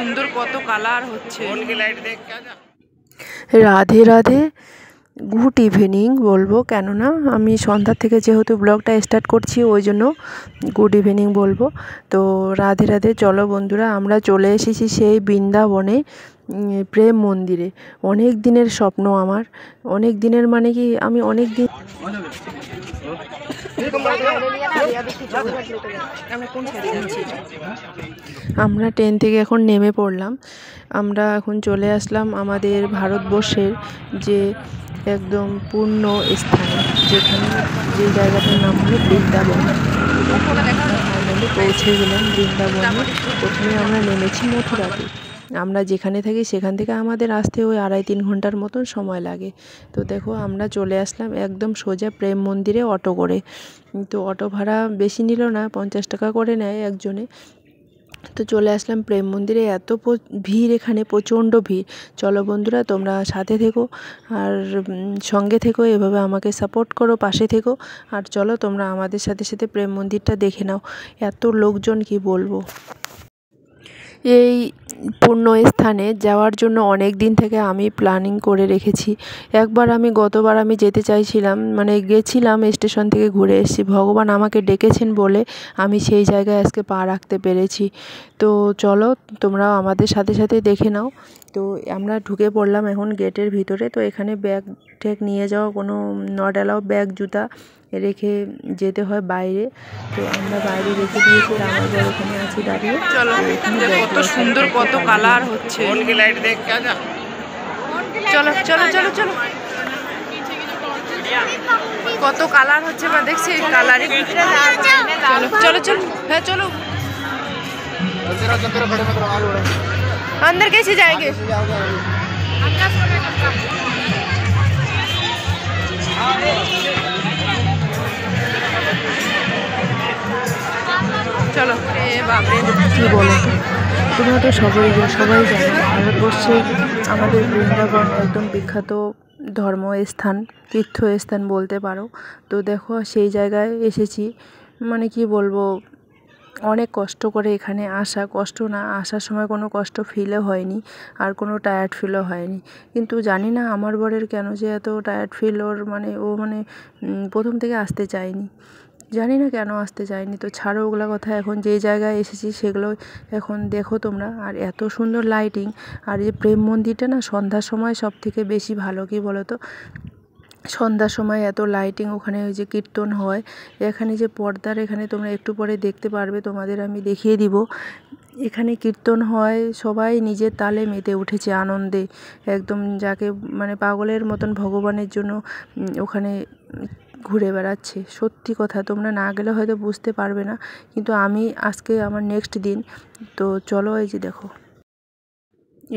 সুন্দর, কত কালার হচ্ছে। রাধে রাধে, গুড ইভিনিং বলবো, কেননা আমি সন্ধ্যা থেকে যেহেতু ব্লগটা স্টার্ট করছি ওই জন্য গুড ইভিনিং বলবো। তো রাধে রাধে। চলো বন্ধুরা, আমরা চলে এসেছি সেই বৃন্দাবনে, প্রেম মন্দিরে। অনেক দিনের স্বপ্ন আমার, অনেক দিনের মানে কি আমি অনেক দিন আমরা ট্রেন থেকে এখন নেমে পড়লাম। আমরা এখন চলে আসলাম আমাদের ভারতবর্ষের যে একদম পূর্ণ স্থানে, যেখানে যে জায়গাটার নাম হলো বৃন্দাবন। ফাইনালি পৌঁছে গেলাম বৃন্দাবনে। প্রথমে আমরা নেমেছি মথুরাতে। আমরা যেখানে থাকি সেখান থেকে আমাদের আসতে ওই 2.5-3 ঘন্টার মতন সময় লাগে। তো দেখো আমরা চলে আসলাম একদম সোজা প্রেম মন্দিরে অটো করে। তো অটো ভাড়া বেশি নিল না, 50 টাকা করে নেয় একজনে। তো চলে আসলাম প্রেম মন্দিরে। এত ভিড় এখানে, প্রচণ্ড ভিড়। চলো বন্ধুরা, তোমরা সাথে থেকো আর সঙ্গে থেকো, এভাবে আমাকে সাপোর্ট করো, পাশে থেকো। আর চলো তোমরা আমাদের সাথে সাথে প্রেম মন্দিরটা দেখে নাও। এত লোকজন কি বলবো। এই পূর্ণ স্থানে যাওয়ার জন্য অনেক দিন থেকে আমি প্ল্যানিং করে রেখেছি। একবার আমি গতবার আমি যেতে চাইছিলাম, মানে গেছিলাম, স্টেশন থেকে ঘুরে এসেছি। ভগবান আমাকে ডেকেছেন বলে আমি সেই জায়গায় আজকে পা রাখতে পেরেছি। তো চলো তোমরাও আমাদের সাথে সাথে দেখে নাও। তো আমরা ঢুকে পড়লাম এখন গেটের ভিতরে। তো এখানে ব্যাগ ট্যাগ নিয়ে যাওয়া কোনো নট অ্যালাউ, ব্যাগ জুতা রেখে যেতে হয় বাইরে। তো আমরা বাইরে রেখে দিয়েছি, আমার বড় ওখানে আছি দাঁড়িয়ে। চলো, কত সুন্দর, কত কালার হচ্ছে। চলো চলো চলো চলো, কত কালার হচ্ছে বা দেখছি কালারিং। চলো চলো চলো, হ্যাঁ চলো, अंदर कैसे जाएंगे? চলো। বাপরে, কী বলো, তোমরা তো সবাই জানো ভারতবর্ষে আমাদের বৃন্দাবন একদম বিখ্যাত ধর্মস্থান, তীর্থস্থান বলতে পারো। তো দেখো সেই জায়গায় এসেছি, মানে কি বলবো, অনেক কষ্ট করে এখানে আসা। কষ্ট না, আসার সময় কোনো কষ্ট ফিলও হয়নি, আর কোনো টায়ার্ড ফিলও হয়নি। কিন্তু জানি না আমার বরের কেন যে এত টায়ার্ড ফিল, ওর মানে ও মানে প্রথম থেকে আসতে চায়নি, জানি না কেন আসতে চায়নি। তো ছাড়ো ওগুলো কথা, এখন যেই জায়গায় এসেছি সেগুলো এখন দেখো তোমরা। আর এত সুন্দর লাইটিং, আর এই প্রেম মন্দিরটা না সন্ধ্যার সময় সব থেকে বেশি ভালো। কি বলো তো, সন্ধ্যার সময় এত লাইটিং, ওখানে ওই যে কীর্তন হয়, এখানে যে পর্দার, এখানে তোমরা একটু পরে দেখতে পারবে, তোমাদের আমি দেখিয়ে দিব। এখানে কীর্তন হয়, সবাই নিজের তালে মেতে উঠেছে আনন্দে, একদম যাকে মানে পাগলের মতন ভগবানের জন্য ওখানে ঘুরে বেড়াচ্ছে। সত্যি কথা, তোমরা না গেলে হয়তো বুঝতে পারবে না, কিন্তু আমি আজকে আমার নেক্সট দিন। তো চলো, এই যে দেখো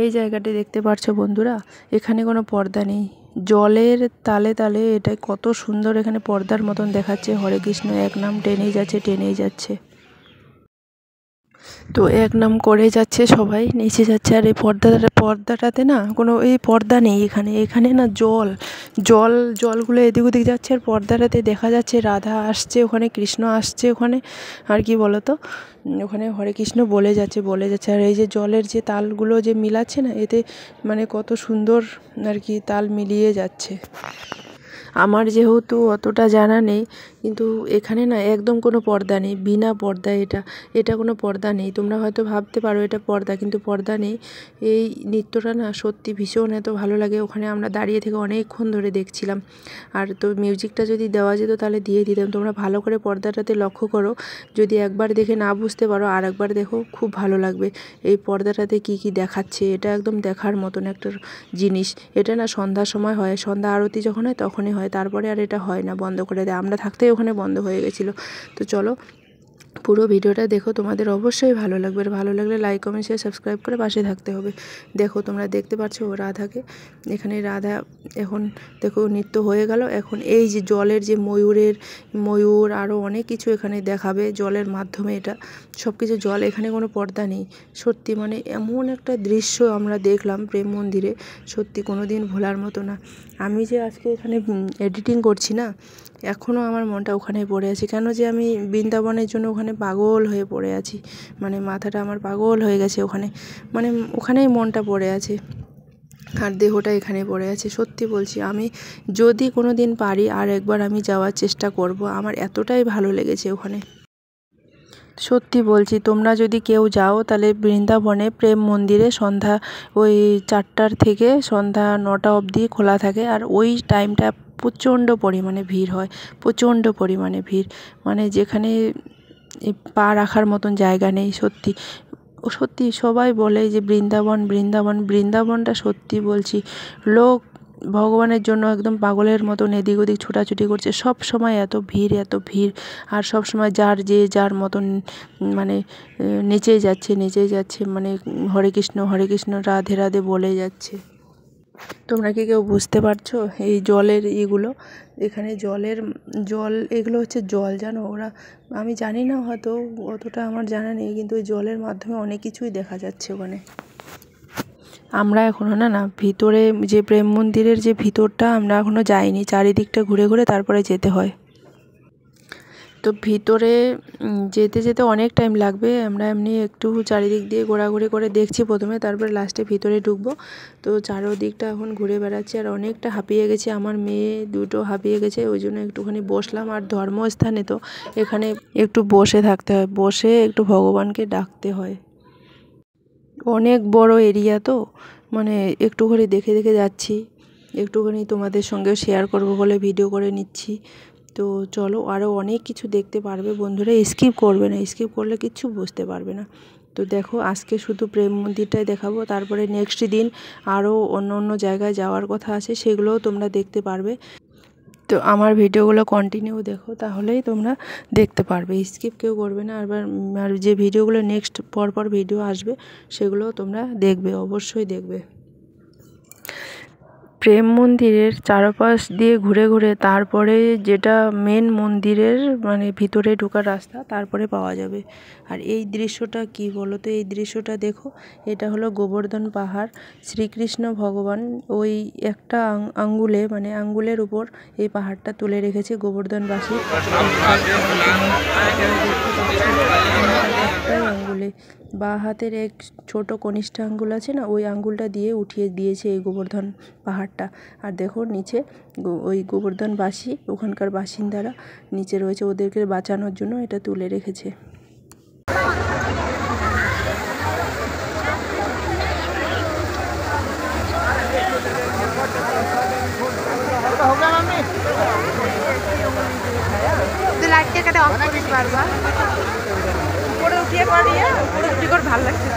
এই জায়গাটি দেখতে পাচ্ছো বন্ধুরা, এখানে কোনো পর্দা নেই, জলের তালে তালে এটা কত সুন্দর এখানে পর্দার মতন দেখাচ্ছে। হরে কৃষ্ণ এক নাম টেনেই যাচ্ছে, টেনেই যাচ্ছে। তো এক নাম করে যাচ্ছে, সবাই নেচে যাচ্ছে। আর এই পর্দাটাতে না কোনো এই পর্দা নেই এখানে, এখানে না জলগুলো এদিক ওদিক যাচ্ছে, আর পর্দাটাতে দেখা যাচ্ছে রাধা আসছে ওখানে, কৃষ্ণ আসছে ওখানে। আর কি বলো তো, ওখানে হরে কৃষ্ণ বলে যাচ্ছে। আর এই যে জলের যে তালগুলো যে মিলাচ্ছে না, এতে মানে কত সুন্দর আর কি তাল মিলিয়ে যাচ্ছে। আমার যেহেতু অতটা জানা নেই, কিন্তু এখানে না একদম কোনো পর্দা নেই, বিনা পর্দা। এটা কোনো পর্দা নেই। তোমরা হয়তো ভাবতে পারো এটা পর্দা, কিন্তু পর্দা নেই। এই নৃত্যটা না সত্যি ভীষণ এত ভালো লাগে। ওখানে আমরা দাঁড়িয়ে থেকে অনেকক্ষণ ধরে দেখছিলাম। আর তো মিউজিকটা যদি দেওয়া যেত তাহলে দিয়ে দিতাম। তোমরা ভালো করে পর্দাটাতে লক্ষ্য করো, যদি একবার দেখে না বুঝতে পারো আর একবার দেখো, খুব ভালো লাগবে। এই পর্দাটাতে কি কি দেখাচ্ছে, এটা একদম দেখার মতন একটা জিনিস। এটা না সন্ধ্যার সময় হয়, সন্ধ্যা আরতি যখন হয় তখনই হয়, তারপরে আর এটা হয় না, বন্ধ করে দেয়। আমরা থাকতেই ওখানে বন্ধ হয়ে গেছিলো। তো চলো পুরো ভিডিওটা দেখো, তোমাদের অবশ্যই ভালো লাগবে। আর ভালো লাগলে লাইক কমেন্ট শেয়ার সাবস্ক্রাইব করে পাশে থাকতে হবে। দেখো তোমরা দেখতে পাচ্ছ ও রাধাকে, এখানে রাধা এখন দেখো নৃত্য হয়ে গেল। এখন এই যে জলের যে ময়ূর আরও অনেক কিছু এখানে দেখাবে জলের মাধ্যমে, এটা সব কিছু জল, এখানে কোনো পর্দা নেই। সত্যি মানে এমন একটা দৃশ্য আমরা দেখলাম প্রেম মন্দিরে, সত্যি কোনো দিন ভোলার মতো না। আমি যে আজকে এখানে এডিটিং করছি না, এখনও আমার মনটা ওখানেই পড়ে আছে, কেন যে আমি বৃন্দাবনের জন্য ওখানে পাগল হয়ে পড়ে আছি, মানে মাথাটা আমার পাগল হয়ে গেছে ওখানে, মানে ওখানেই মনটা পড়ে আছে আর দেহটা এখানে পড়ে আছে। সত্যি বলছি, আমি যদি কোনো দিন পারি আর একবার আমি যাওয়ার চেষ্টা করব, আমার এতটাই ভালো লেগেছে ওখানে। সত্যি বলছি, তোমরা যদি কেউ যাও তাহলে বৃন্দাবনে প্রেম মন্দিরে সন্ধ্যা ওই 4টার থেকে সন্ধ্যা 9টা অবধি খোলা থাকে, আর ওই টাইমটা প্রচণ্ড পরিমাণে ভিড় হয়, প্রচণ্ড পরিমাণে ভিড়, মানে যেখানে পা রাখার মতন জায়গা নেই। সত্যি সত্যি সবাই বলে যে বৃন্দাবন বৃন্দাবন বৃন্দাবনটা, সত্যি বলছি, লোক ভগবানের জন্য একদম পাগলের মতন এদিক ওদিক ছোটাছুটি করছে, সব সময় এত ভিড় এত ভিড়, আর সব সময় যার যে যার মতন মানে নেচেই যাচ্ছে, মানে হরে কৃষ্ণ রাধে রাধে বলে যাচ্ছে। তোমরা কি কেউ বুঝতে পারছো এই জলের এগুলো? এখানে জল এগুলো হচ্ছে জল, জানো ওরা, আমি জানি না, হয়তো অতটা আমার জানা নেই, কিন্তু ওই জলের মাধ্যমে অনেক কিছুই দেখা যাচ্ছে ওখানে। আমরা এখনও না ভিতরে যে প্রেম মন্দিরের যে ভিতরটা আমরা এখনও যাইনি, চারিদিকটা ঘুরে ঘুরে তারপরে যেতে হয়। তো ভিতরে যেতে যেতে অনেক টাইম লাগবে, আমরা এমনি একটু চারিদিক দিয়ে ঘোরাঘুরি করে দেখছি প্রথমে, তারপরে লাস্টে ভিতরে ঢুকবো। তো চারোদিকটা এখন ঘুরে বেড়াচ্ছি আর অনেকটা হাঁপিয়ে গেছি, আমার মেয়ে দুটো হাঁপিয়ে গেছে, ওই জন্য একটুখানি বসলাম। আর ধর্মস্থানে তো এখানে একটু বসে থাকতে হয়, বসে একটু ভগবানকে ডাকতে হয়। অনেক বড় এরিয়া তো, মানে একটুখানি দেখে দেখে যাচ্ছি, একটুখানি তোমাদের সঙ্গেও শেয়ার করব বলে ভিডিও করে নিচ্ছি। তো চলো, আরও অনেক কিছু দেখতে পারবে বন্ধুরা, স্কিপ করবে না, স্কিপ করলে কিচ্ছু বুঝতে পারবে না। তো দেখো, আজকে শুধু প্রেম মন্দিরটাই দেখাবো, তারপরে নেক্সট দিন আরও অন্য অন্য জায়গায় যাওয়ার কথা আছে, সেগুলোও তোমরা দেখতে পারবে। তো আমার ভিডিওগুলো কন্টিনিউ দেখো, তাহলেই তোমরা দেখতে পারবে, স্কিপ কেউ করবে না। আর যে ভিডিওগুলো নেক্সট পরপর ভিডিও আসবে সেগুলোও তোমরা দেখবে, অবশ্যই দেখবে। প্রেম মন্দিরের চারপাশ দিয়ে ঘুরে ঘুরে তারপরে যেটা মেন মন্দিরের মানে ভিতরে ঢোকার রাস্তা, তারপরে পাওয়া যাবে। আর এই দৃশ্যটা কি বলো তো, এই দৃশ্যটা দেখো, এটা হলো গোবর্ধন পাহাড়। শ্রীকৃষ্ণ ভগবান ওই একটা আঙ্গুলে, মানে আঙ্গুলের উপর এই পাহাড়টা তুলে রেখেছে গোবর্ধনবাসী একটাই আঙ্গুলে, বা হাতের এক ছোট কনিষ্ঠ আঙ্গুল আছে না, ওই আঙ্গুলটা দিয়ে উঠিয়ে দিয়েছে এই গোবর্ধন পাহাড়টা। আর দেখো নিচে ওই গোবর্ধনবাসী, ওখানকার বাসিন্দারা নিচে রয়েছে, ওদেরকে বাঁচানোর জন্য এটা তুলে রেখেছে। উপরে উঠিয়ে পারিয়ে উপরে উঠি করে ভালো লাগছে।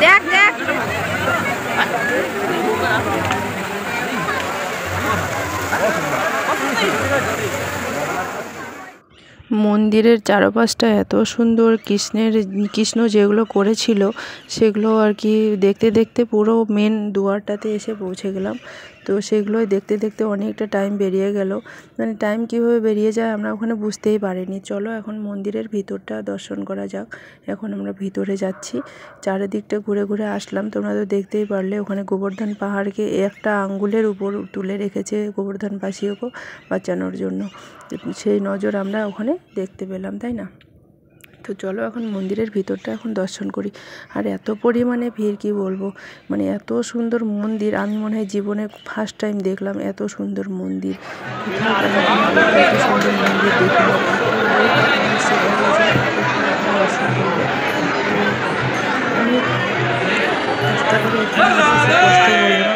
দেখ দেখ, মন্দিরের চারপাশটা এত সুন্দর, কৃষ্ণ যেগুলো করেছিল সেগুলো আর কি দেখতে দেখতে পুরো মেন দুয়ারটাতে এসে পৌঁছে গেলাম। তো সেগুলোই দেখতে দেখতে অনেকটা টাইম বেরিয়ে গেল, মানে টাইম কীভাবে বেরিয়ে যায় আমরা ওখানে বুঝতেই পারিনি। চলো এখন মন্দিরের ভিতরটা দর্শন করা যাক। এখন আমরা ভিতরে যাচ্ছি, চারিদিকটা ঘুরে ঘুরে আসলাম, তোমরা তো দেখতেই পারলে। ওখানে গোবর্ধন পাহাড়কে একটা আঙ্গুলের উপর তুলে রেখেছে গোবর্ধনবাসীকে বাঁচানোর জন্য, সেই নজর আমরা ওখানে দেখতে পেলাম, তাই না? তো চলো এখন মন্দিরের ভিতরটা এখন দর্শন করি। আর এত পরিমাণে ভিড় কি বলবো, মানে এত সুন্দর মন্দির, আমি মনে হয় জীবনে ফার্স্ট টাইম দেখলাম এত সুন্দর মন্দির। এত সুন্দর মন্দির দেখলাম,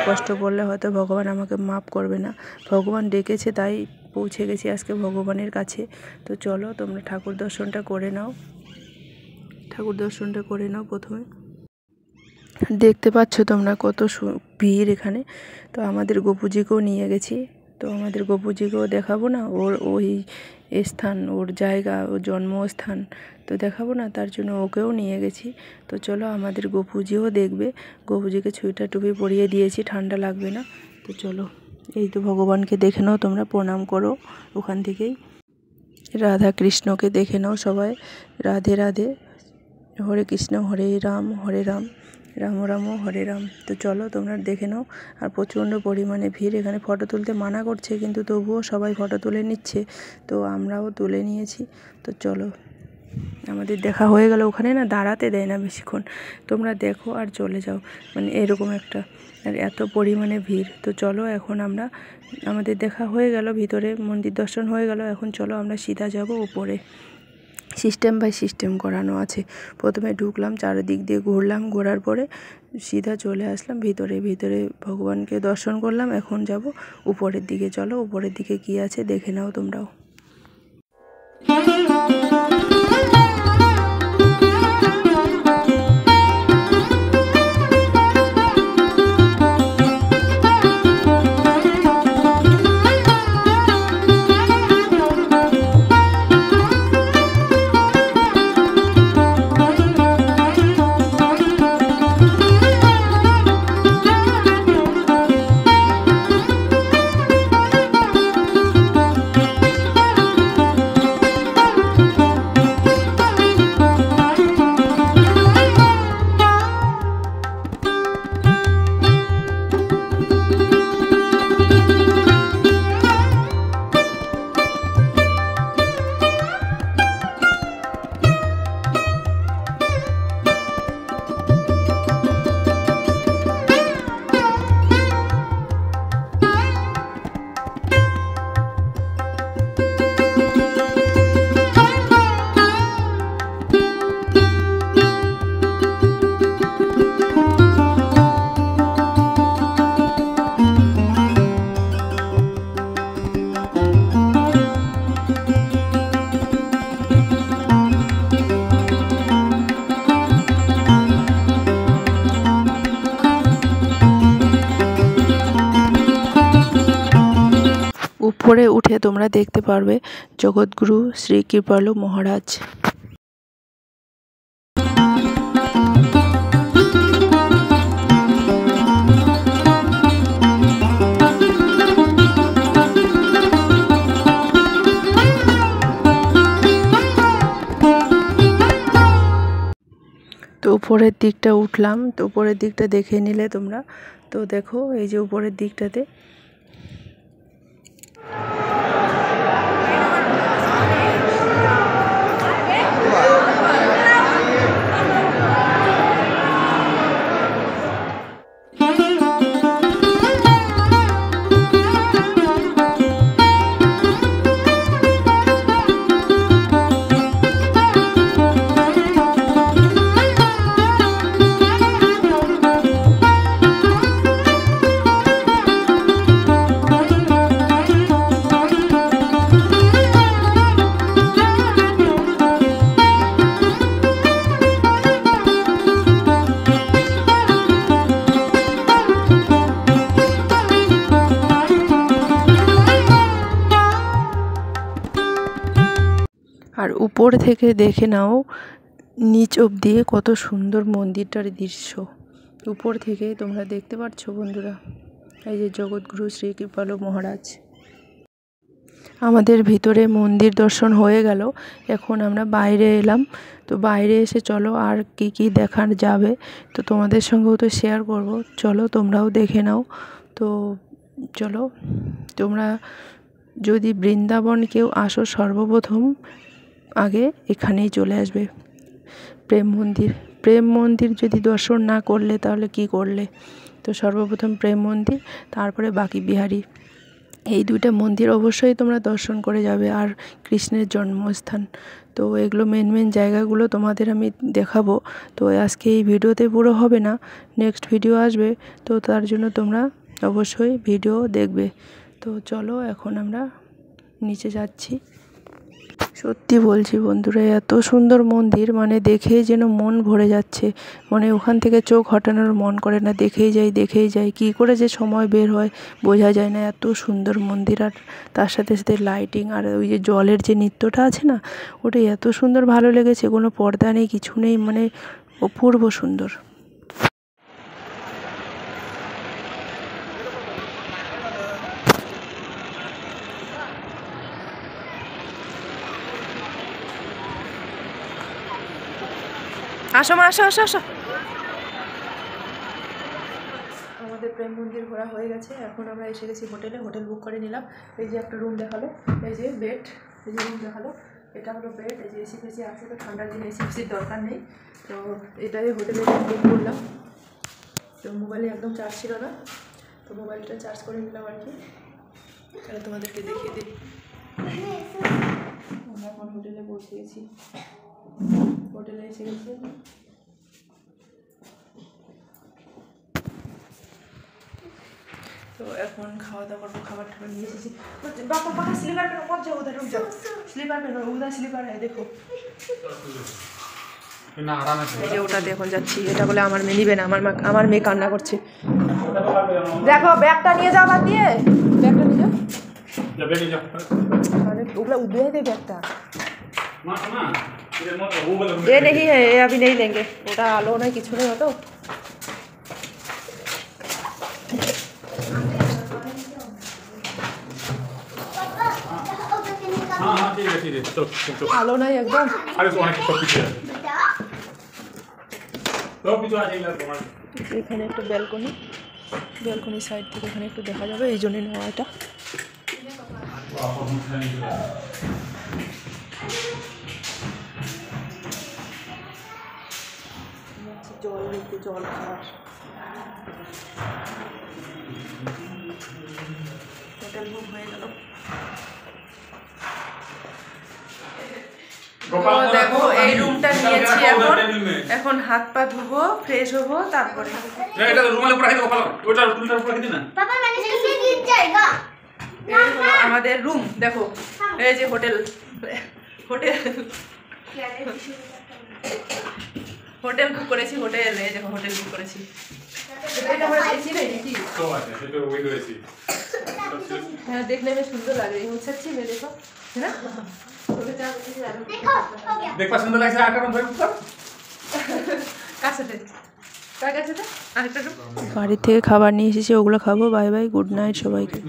কষ্ট করলে হয়তো ভগবান আমাকে মাফ করবে না, ভগবান ডেকেছে তাই পৌঁছে গেছি আজকে ভগবানের কাছে। তো চলো তোমরা ঠাকুর দর্শনটা করে নাও, প্রথমে। দেখতে পাচ্ছ তোমরা কত ভিড় এখানে। তো আমাদের গপুজিকেও নিয়ে গেছি, তো আমাদের গপুজিকেও দেখাবো না, ওর ওই স্থান, ওর জায়গা, ওর জন্মস্থান তো দেখাবো না, তার জন্য ওকেও নিয়ে গেছি। তো চলো আমাদের গপুজিও দেখবে, গপুজিকে সোয়েটার টুপি পরিয়ে দিয়েছি, ঠান্ডা লাগবে না। তো চলো, এই তো ভগবানকে দেখে নাও তোমরা, প্রণাম করো ওখান থেকেই। রাধা কৃষ্ণকে দেখে নাও সবাই। রাধে রাধে, হরে কৃষ্ণ হরে রাম রাম রাম হরে রাম। তো চলো তোমরা দেখে নাও। আর প্রচণ্ড পরিমাণে ভিড়, এখানে ফটো তুলতে মানা করছে কিন্তু তবুও সবাই ফটো তুলে নিচ্ছে, তো আমরাও তুলে নিয়েছি। তো চলো, আমাদের দেখা হয়ে গেল। ওখানে না দাঁড়াতে দেয় না বেশিক্ষণ, তোমরা দেখো আর চলে যাও, মানে এরকম একটা, আর এত পরিমাণে ভিড়। তো চলো এখন আমাদের দেখা হয়ে গেল, ভিতরে মন্দির দর্শন হয়ে গেল। এখন চলো আমরা সিধা যাব উপরে। সিস্টেম বাই সিস্টেম করানো আছে। প্রথমে ঢুকলাম, চারিদিক দিয়ে ঘুরলাম, ঘোরার পরে সিধা চলে আসলাম ভিতরে ভগবানকে দর্শন করলাম। এখন যাব উপরের দিকে। চলো উপরের দিকে কী আছে দেখে নাও তোমরাও। উপরে উঠে তোমরা দেখতে পারবে জগৎগুরু শ্রী কৃপালু মহারাজ। তো উপরের দিকটা উঠলাম, তো উপরের দিকটা দেখে নিলে তোমরা। তো দেখো এই যে উপরের দিকটাতে আর উপর থেকে দেখে নাও নিচ অবধি কত সুন্দর মন্দিরটার দৃশ্য। উপর থেকে তোমরা দেখতে পাচ্ছ বন্ধুরা, এই যে জগৎগুরু শ্রী কৃপালু মহারাজ। আমাদের ভিতরে মন্দির দর্শন হয়ে গেল, এখন আমরা বাইরে এলাম। তো বাইরে এসে চলো আর কি দেখার যাবে তো তোমাদের সঙ্গেও তো শেয়ার করব, চলো তোমরাও দেখে নাও। তো চলো, তোমরা যদি বৃন্দাবন কেউ আসো সর্বপ্রথম আগে এখানেই চলে আসবে প্রেম মন্দির যদি দর্শন না করলে তাহলে কি করলে। তো সর্বপ্রথম প্রেম মন্দির, তারপরে বাঁকি বিহারী, এই দুইটা মন্দির অবশ্যই তোমরা দর্শন করে যাবে। আর কৃষ্ণের জন্মস্থান, তো এগুলো মেন জায়গাগুলো তোমাদের আমি দেখাবো। তো আজকে এই ভিডিওতে পুরো হবে না, নেক্সট ভিডিও আসবে, তো তার জন্য তোমরা অবশ্যই ভিডিও দেখবে। তো চলো এখন আমরা নিচে যাচ্ছি। সত্যি বলছি বন্ধুরা, এত সুন্দর মন্দির, মানে দেখেই যেন মন ভরে যাচ্ছে, মানে ওখান থেকে চোখ হটানোর মন করে না, দেখেই যাই কী করে যে সময় বের হয় বোঝা যায় না। এত সুন্দর মন্দির, আর তার সাথে সাথে লাইটিং, আর ওই যে জলের যে নৃত্যটা আছে না, ওটা এত সুন্দর ভালো লেগেছে, কোনো পর্দা নেই কিছু নেই, মানে অপূর্ব সুন্দর। আসো মা, আসো আসো আসো। আমাদের প্রেম মন্দির ঘোরা হয়ে গেছে। এখন আমরা এসে গেছি হোটেলে। হোটেল বুক করে নিলাম। এই যে একটা রুম দেখালো, এই যে বেড, এই যে রুম দেখালো, এটা হলো বেড। এই যে এসি ফেসি আছে, তো ঠান্ডার দিনে এসি ফেসির দরকার নেই। তো এটাই হোটেলে বুক করলাম। তো মোবাইলে একদম চার্জ ছিল না, তো মোবাইলটা চার্জ করে নিলাম আর কি। তাহলে তোমাদেরকে দেখিয়ে দিই। আমরা এখন হোটেলে পৌঁছে গেছি, হোটেলে এসে গেছি। তো এখন খাওয়া দাওয়া করবো, খাবার টাবার নিয়ে এসেছি। বাবা বাবা স্লিপার পেন মত যাও, উধর রুক যাও, স্লিপার পেন উধর স্লিপার है देखो। এই যে ওটাতে এখন যাচ্ছি। এটা বলে আমার মেয়ে নিবে না, আমার মেয়ে কান্না করছে। দেখো ব্যাগটা নিয়ে যাও, বাদ দিয়ে ব্যাগটা নিয়ে যাও। अरे ओगला उधर दे बैठता ये नहीं है, ये अभी नहीं लेंगे। ওটা আলো না কিছু নেই তো। আলো নাই একদম। এখানে একটা ব্যালকনি, ব্যালকনি সাইড থেকে এখানে একটু দেখা যাবে, এই জন্য নেওয়া এটা। জল নিতে, জল খাওয়ার। হোটেল বুক হয়ে গেল। দেখো এই রুমটা নিয়েছি। এখন হাত পা ধুবো, ফ্রেশ হবো, তারপরে আমাদের রুম। দেখো এই যে হোটেল, হোটেল হোটেল বুক করেছি। হোটেল এই দেখো, হোটেল বুক করেছি। হ্যাঁ देखने में सुंदर लग रही है, सच्ची में देखो है ना। देखो सुंदर लग रहा है। आकर भाई ऊपर কাছে বাড়ি থেকে খাবার নিয়ে এসেছি, ওগুলো খাবো। বাই বাই, গুড নাইট সবাইকে।